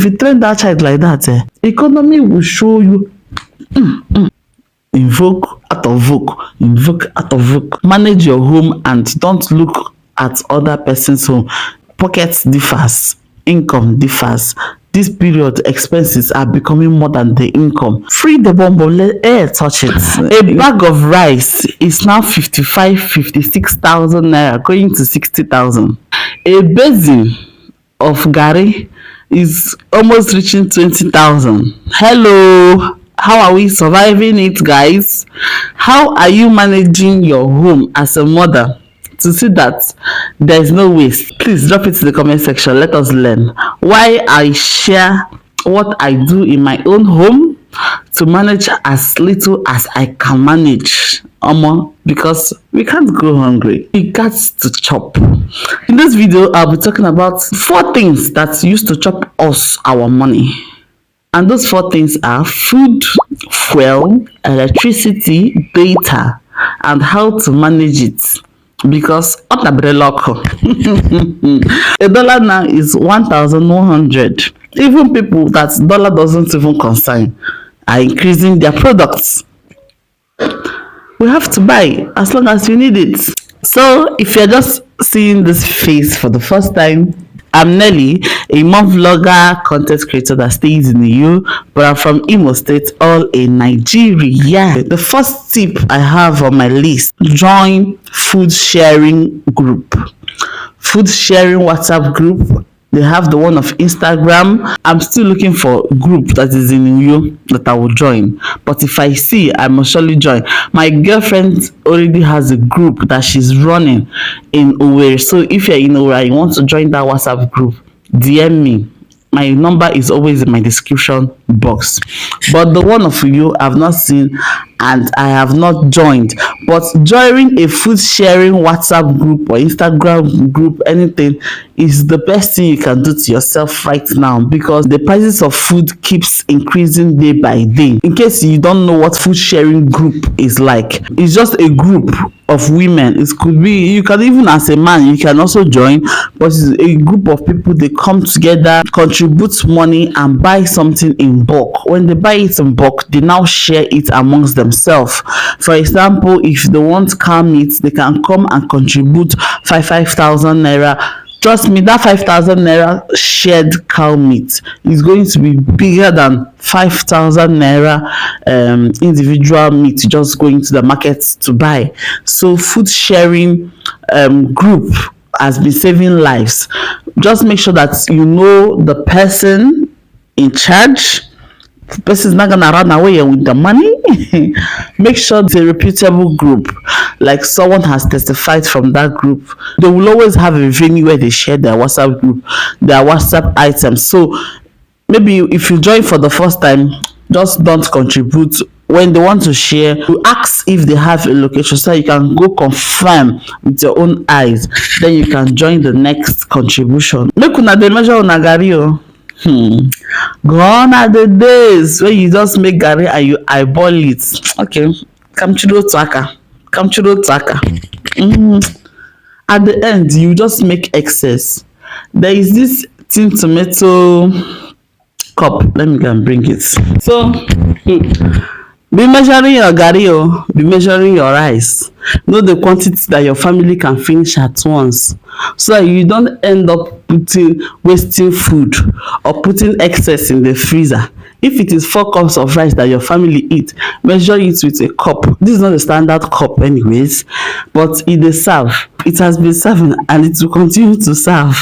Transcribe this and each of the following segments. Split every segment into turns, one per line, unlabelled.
If you train that child like that, economy will show you. Invoke out of vogue, invoke out of vogue. Manage your home and don't look at other person's home. Pockets differs, income differs. This period, expenses are becoming more than the income. Free the bomb, let air touch it. A bag of rice is now 56,000 naira, going to 60,000. A basin of garri is almost reaching 20,000. Hello. How are we surviving it, guys? How are you managing your home as a mother to see that there is no waste? Please drop it in the comment section. Let us learn. Why I share what I do in my own home to manage as little as I can manage. Because we can't go hungry. We got to chop. In this video, I'll be talking about 4 things that used to chop us our money. And those 4 things are food, fuel, electricity, data, and how to manage it. Because a dollar now is 1,100. Even people that dollar doesn't even concern are increasing their products. We have to buy as long as you need it. So if you're just seeing this face for the first time, I'm Nelly, a mom vlogger, content creator that stays in the EU, but I'm from Imo State, all in Nigeria. The first tip I have on my list: join food sharing group. Food sharing WhatsApp group. They have the one of Instagram. I'm still looking for a group that is in EU that I will join. But if I see, I must surely join. My girlfriend already has a group that she's running in Owerri. So if you're in Owerri, you want to join that WhatsApp group, DM me. My number is always in my description box. But the one of you I've not seen and I have not joined. But joining a food sharing WhatsApp group or Instagram group, anything, is the best thing you can do to yourself right now, because the prices of food keeps increasing day by day. In case you don't know what food sharing group is like, it's just a group of women. It could be, you can even as a man, you can also join, but it's a group of people. They come together, contribute money and buy something in bulk. When they buy it in bulk, they now share it amongst themselves. For example, if they want cow meat, they can come and contribute 5,000 naira. Trust me, that 5,000 naira shared cow meat is going to be bigger than 5,000 naira individual meat just going to the market to buy. So food sharing group has been saving lives. Just make sure that you know the person in charge. The person is not gonna run away with the money. Make sure it's a reputable group, like someone has testified from that group. They will always have a venue where they share their WhatsApp group, their WhatsApp items. So maybe if you join for the first time, just don't contribute. When they want to share, you ask if they have a location so you can go confirm with your own eyes. Then you can join the next contribution. Make una dey measure una garri o. Gone are the days when you just make garri and you eyeball it. Okay, kamchiro taka. At the end, you just make excess. There is this tin tomato cup. Let me go and bring it. So be measuring your garri o, be measuring your rice. Know the quantity that your family can finish at once, so that you don't end up wasting food or putting excess in the freezer. If it is 4 cups of rice that your family eat, measure it with a cup. This is not a standard cup anyways, but it dey serve. It has been serving and it will continue to serve.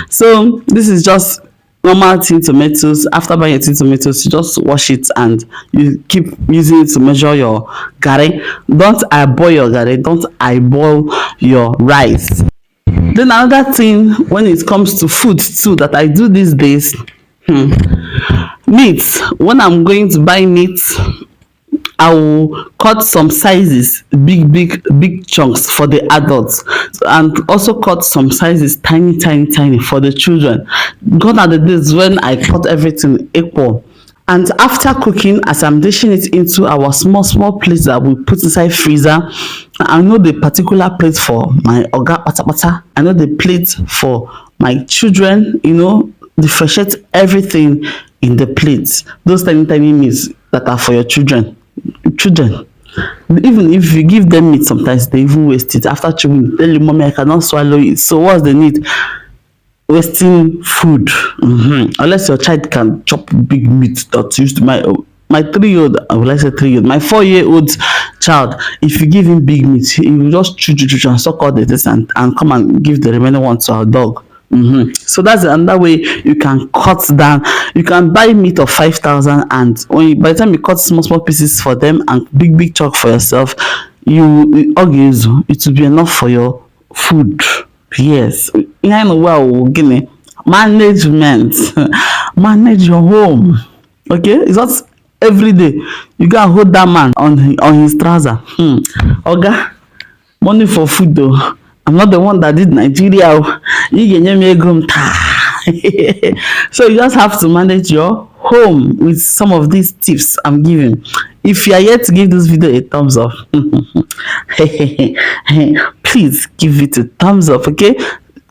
So this is just normal tin tomatoes. After buying tin tomatoes, you just wash it and you keep using it to measure your garri. Don't eyeball your garri, don't eyeball your rice. Then another thing when it comes to food too that I do these days, meat. When I'm going to buy meat, I will cut some sizes, big chunks for the adults, and also cut some sizes tiny for the children. Gone are the days when I cut everything equal. And after cooking, as I'm dishing it into our small plates that we put inside freezer, I know the particular plate for my oga patapata, I know the plate for my children, differentiate everything in the plate. Those tiny tiny meats that are for your children, even if you give them meat, sometimes they even waste it after chewing. Tell you, mommy, I cannot swallow it. So what's the need wasting food? Unless your child can chop big meat. That used to my 3-year-old, will I say 3 years, my 4-year-old child, if you give him big meat, he will just chew and suck all the taste and come and give the remaining one to our dog. So that's another way you can cut down. You can buy meat of 5,000, and by the time you cut small pieces for them and big chunk for yourself, okay, it will be enough for your food. Yes, gini management. Manage your home. Okay, it's not every day you go and hold that man on his trouser. Oga, money for food though. I'm not the one that did Nigeria. So you just have to manage your home with some of these tips I'm giving. If you are yet to give this video a thumbs up, please give it a thumbs up, okay?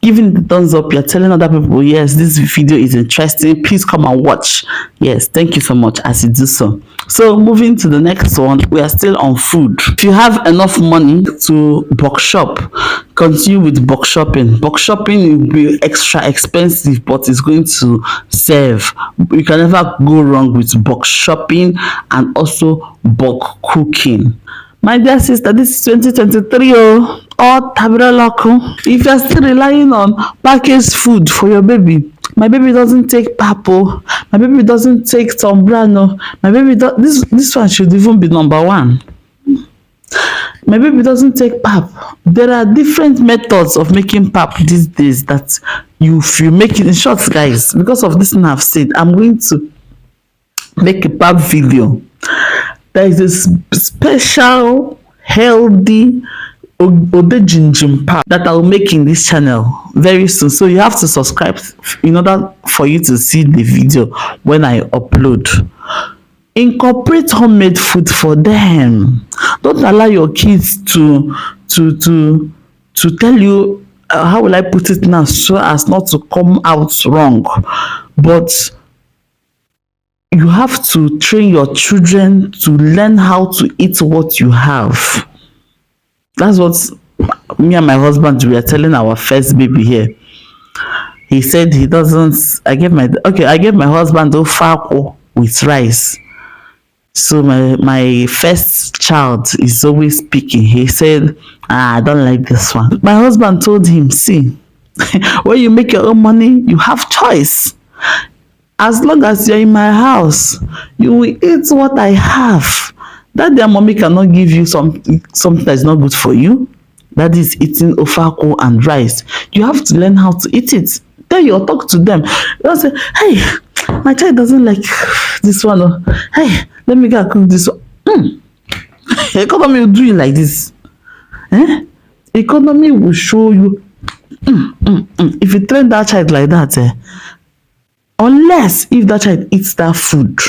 Giving the thumbs up, you're telling other people, yes, this video is interesting, please come and watch. Yes, thank you so much as you do so. So moving to the next one, we are still on food. If you have enough money to bulk shop, continue with bulk shopping. Bulk shopping will be extra expensive, but it's going to serve. You can never go wrong with bulk shopping and also bulk cooking. My dear sister, this is 2023 or tabiroloko. If you're still relying on packaged food for your baby, my baby doesn't take pap, my baby doesn't take tombrano, my baby this one should even be number one. My baby doesn't take pap. There are different methods of making pap these days that you make it in short, guys. Because of this thing I've said, I'm going to make a pap video. There is a special healthy Odejinjim pap that I'll make in this channel very soon. So you have to subscribe in order for you to see the video when I upload. Incorporate homemade food for them. Don't allow your kids to tell you how will I put it now so as not to come out wrong. But you have to train your children to learn how to eat what you have. That's what me and my husband were telling our first baby here. He said he doesn't. I gave my husband ofako with rice. So my first child is always speaking. He said, I don't like this one. My husband told him, see, when you make your own money, you have choice. As long as you're in my house, you will eat what I have. That their mommy cannot give you something that is not good for you. That is eating ofako and rice. You have to learn how to eat it. Then you talk to them. You don't say, hey, my child doesn't like this one. Or, hey, let me go cook this one. Economy will do it like this. Economy will show you. If you train that child like that, unless if that child eats that food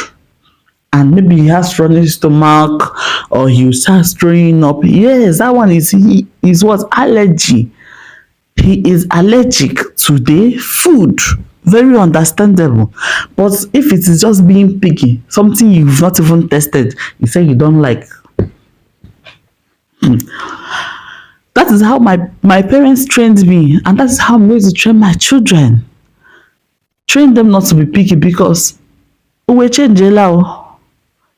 and maybe he has running stomach or he starts throwing up, yes, that one is what allergy. He is allergic to the food. Very understandable. But if it is just being picky, something you've not even tested, you say you don't like. That is how my parents trained me, and that's how I'm going to train my children. Train them not to be picky, because we change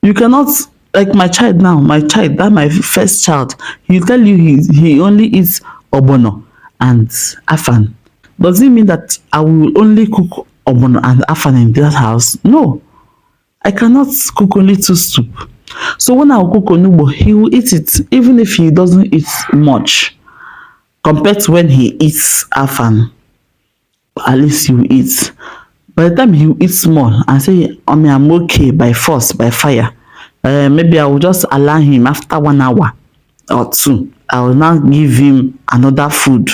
you cannot, like my child now, my first child, he'll tell you he only eats obono and afan. Does it mean that I will only cook obono and afan in that house? No. I cannot cook only 2 soup. So when I will cook onugbo, he will eat it, even if he doesn't eat much. Compared to when he eats afan, at least he will eat. By the time he will eat small and say, I'm okay by force, by fire, maybe I will just allow him after 1 hour or 2. I will now give him another food.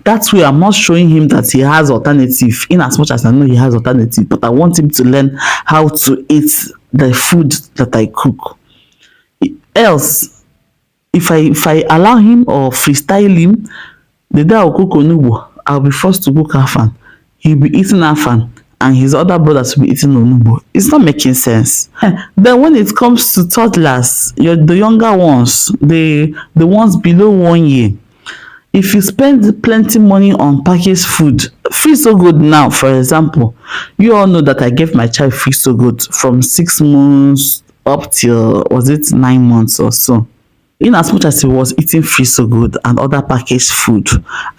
That way, I'm not showing him that he has alternative, in as much as I know he has alternative, but I want him to learn how to eat the food that I cook. Else, if I allow him or freestyle him, the day I'll cook onugbo, I'll be forced to cook afan. He'll be eating afan and his other brothers will be eating onugbo. It's not making sense. Then when it comes to toddlers, the younger ones, the ones below 1 year, if you spend plenty money on packaged food, Free So Good now, for example, you all know that I gave my child Free So Good from 6 months up till, was it 9 months or so. In as much as he was eating Free So Good and other packaged food,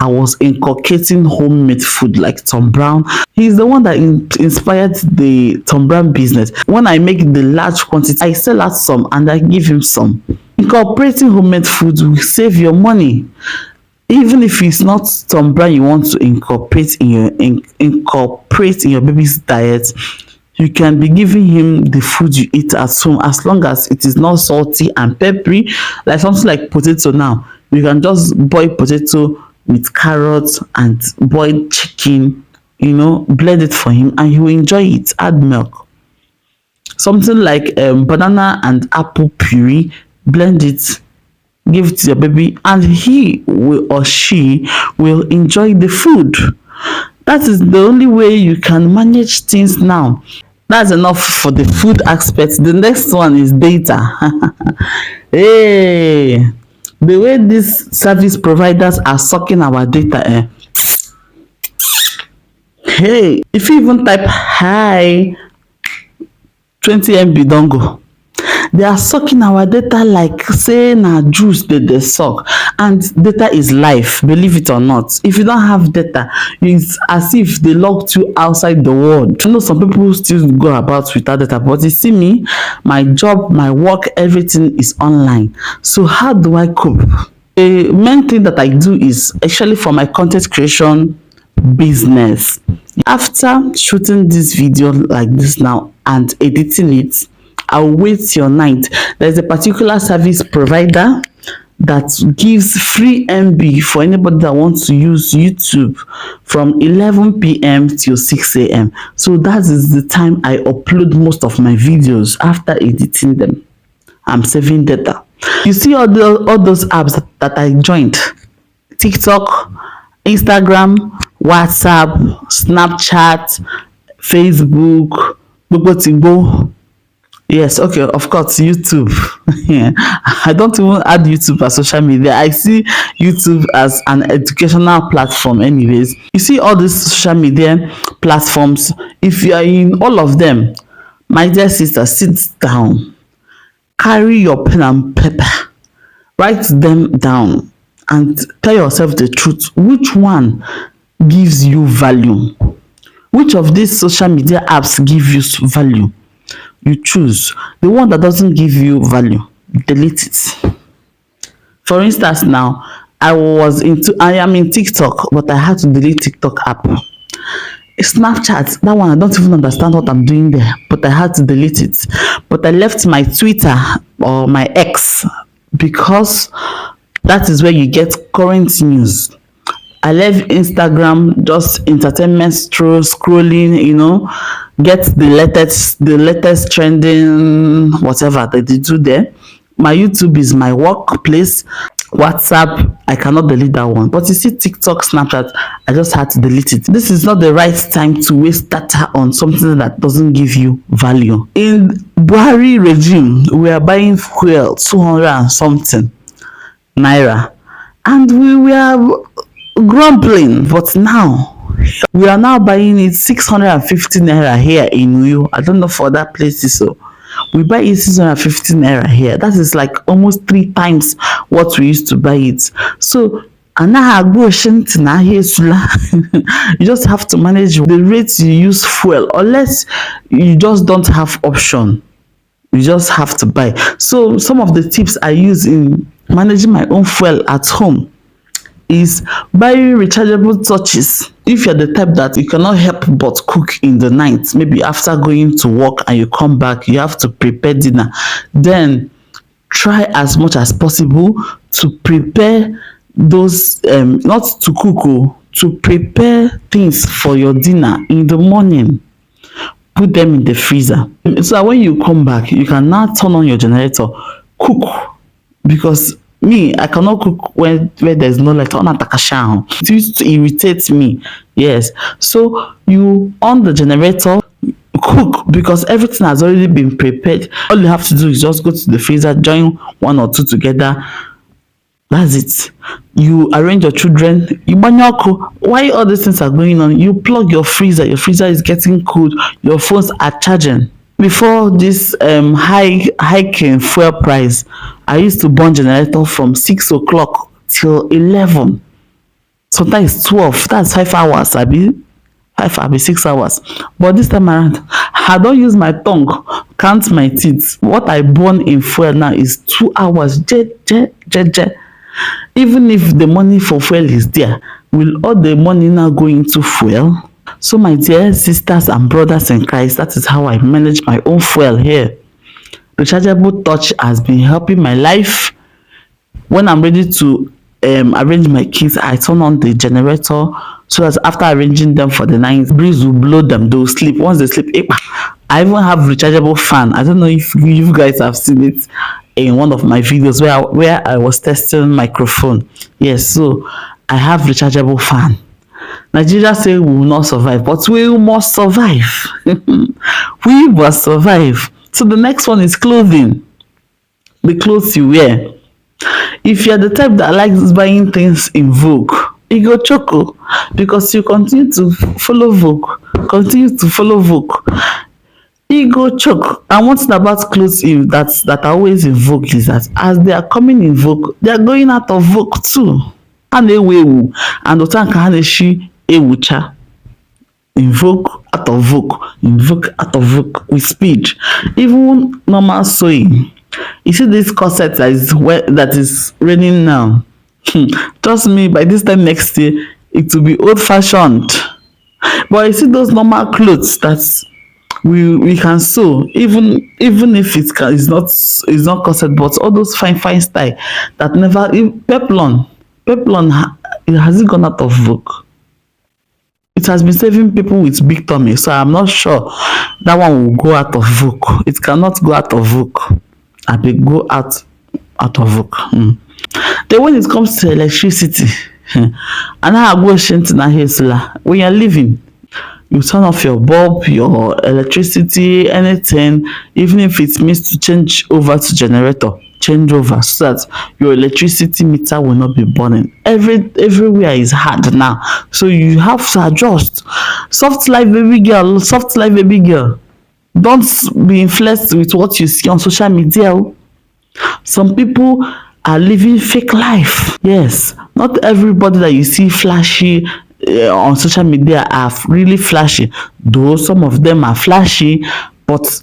I was inculcating homemade food like Tom Brown. He's the one that inspired the Tom Brown business. When I make the large quantity, I sell out some and I give him some. Incorporating homemade food will save your money. Even if it's not Tom Brown you want to incorporate in your baby's diet, you can be giving him the food you eat at home, as long as it is not salty and peppery. Like something like potato now, you can just boil potato with carrots and boiled chicken, blend it for him and he will enjoy it. Add milk. Something like banana and apple puree, blend it, give it to your baby, and he or she will enjoy the food. That is the only way you can manage things now. That's enough for the food aspect. The next one is data. Hey, the way these service providers are sucking our data. Hey, if you even type hi, 20 MB don go. They are sucking our data like say na juice they suck, and data is life, believe it or not. If you don't have data, it's as if they locked you outside the world. I know some people still go about without data, but you see me, my job, my work, everything is online. So how do I cope? The main thing that I do is actually for my content creation business. After shooting this video like this now and editing it, I'll wait till night. There's a particular service provider that gives free MB for anybody that wants to use YouTube from 11 p.m. till 6 a.m. So that is the time I upload most of my videos. After editing them, I'm saving data. You see all those apps that I joined: TikTok, Instagram, WhatsApp, Snapchat, Facebook, Gbogbo. Yes, okay, of course, YouTube. Yeah. I don't even add YouTube as social media. I see YouTube as an educational platform anyways. You see all these social media platforms, if you are in all of them, my dear sister, sit down, carry your pen and paper, write them down and tell yourself the truth. Which one gives you value? Which of these social media apps give you value? You choose. The one that doesn't give you value, delete it. For instance, now I am in TikTok, but I had to delete TikTok app. Snapchat, that one I don't even understand what I'm doing there, but I had to delete it. But I left my Twitter or my X because that is where you get current news. I left Instagram, just entertainment scrolling, get the latest trending, whatever that they do there. My YouTube is my workplace. WhatsApp, I cannot delete that one. But you see TikTok, Snapchat, I just had to delete it. This is not the right time to waste data on something that doesn't give you value. In Buhari regime, we are buying fuel 200 and something naira, and we were grumbling, but now we are now buying it 650 naira here in Uyo. I don't know for other places, so we buy it 650 naira here. That is like almost 3 times what we used to buy it. So you just have to manage the rates you use fuel, unless you just don't have option. You just have to buy. So some of the tips I use in managing my own fuel at home is buying rechargeable torches. If you're the type that you cannot help but cook in the night, maybe after going to work and you come back, you have to prepare dinner, then try as much as possible to prepare those, not to cook, to prepare things for your dinner in the morning. Put them in the freezer, so that when you come back, you can now turn on your generator, cook, because Me, I cannot cook when where there's no light. On atakasha. It used to irritate me. Yes. So you on the generator, cook, because everything has already been prepared. All you have to do is just go to the freezer, join one or two together. That's it. You arrange your children. You banyoko. While all these things are going on, you plug your freezer. Your freezer is getting cold. Your phones are charging. Before this hiking fuel price, I used to burn generator from 6 o'clock till 11, sometimes 12. That's 5 hours, abi 6 hours. But this time around, I don use my tongue count my teeth. What I burn in fuel now is 2 hours. Je. Even if the money for fuel is there, will all the money now go into fuel? So my dear sisters and brothers in Christ, that is how I manage my own fuel here. Rechargeable touch has been helping my life. When I'm ready to arrange my kids, I turn on the generator, so that after arranging them for the night, breeze will blow them, they will sleep. Once they sleep, I even have rechargeable fan. I don't know if you guys have seen it in one of my videos where I was testing microphone. Yes, so I have rechargeable fan. Nigeria say we will not survive, but we must survive. We must survive. So the next one is clothing. The clothes you wear. If you're the type that likes buying things in Vogue, you go choco, because you continue to follow Vogue. You go choke. And one thing about clothes that are always in Vogue is that as they are coming in Vogue, they are going out of Vogue too. And ewu and otanka haneshi ewucha. In Vogue, out of Vogue, in Vogue, out of Vogue with speed. Even normal sewing. You see this corset that is raining now. Trust me, by this time next year, it will be old fashioned. But you see those normal clothes that we can sew, even if it's not corset, but all those fine style that never. Peplon has it gone out of Vogue? It has been saving people with big tummy, so I'm not sure that one will go out of Vogue. It cannot go out of Vogue. I will go out of Vogue. Then when it comes to electricity, and I go na here when you're living, you turn off your bulb, your electricity, anything, even if it means to change over to generator, change over, so that your electricity meter will not be burning. Everywhere is hard now, so you have to adjust. Soft life baby girl, don't be influenced with what you see on social media. Some people are living fake life. Yes, not everybody that you see flashy on social media are really flashy, though some of them are flashy. But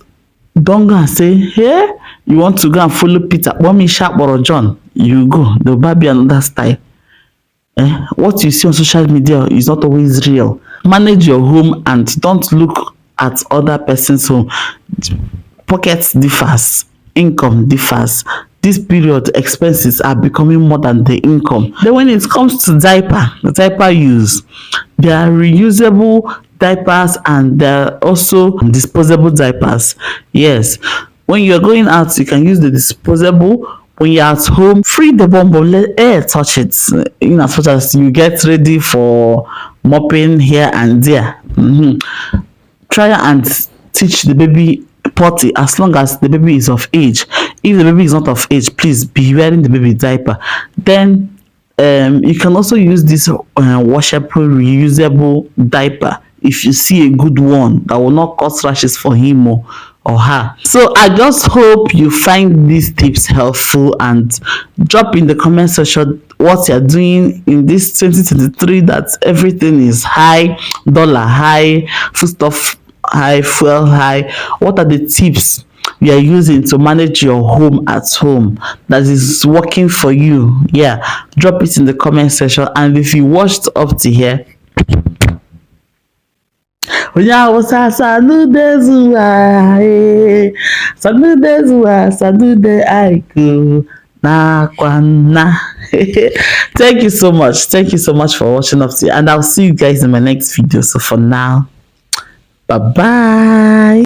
don't go and say, hey, you want to go and follow Peter, Mommy Sharp or John, you go, they'll be another style. What you see on social media is not always real. Manage your home and don't look at other person's home. Pockets differs, income differs. This period, expenses are becoming more than the income. Then when it comes to diaper use, there are reusable diapers and there are also disposable diapers. Yes, when you're going out, you can use the disposable. When you're at home, free the bum, let air touch it. In as much as you get ready for mopping here and there. Try and teach the baby potty as long as the baby is of age. If the baby is not of age, please be wearing the baby diaper. Then you can also use this washable reusable diaper if you see a good one that will not cause rashes for him or her. So I just hope you find these tips helpful, and drop in the comment section what you're doing in this 2023 that everything is high, dollar high, foodstuff high, fuel high. What are the tips you are using to manage your home at home that is working for you? Yeah, drop it in the comment section. And if you watched up to here, thank you so much for watching up to here, and I'll see you guys in my next video. So for now, bye bye.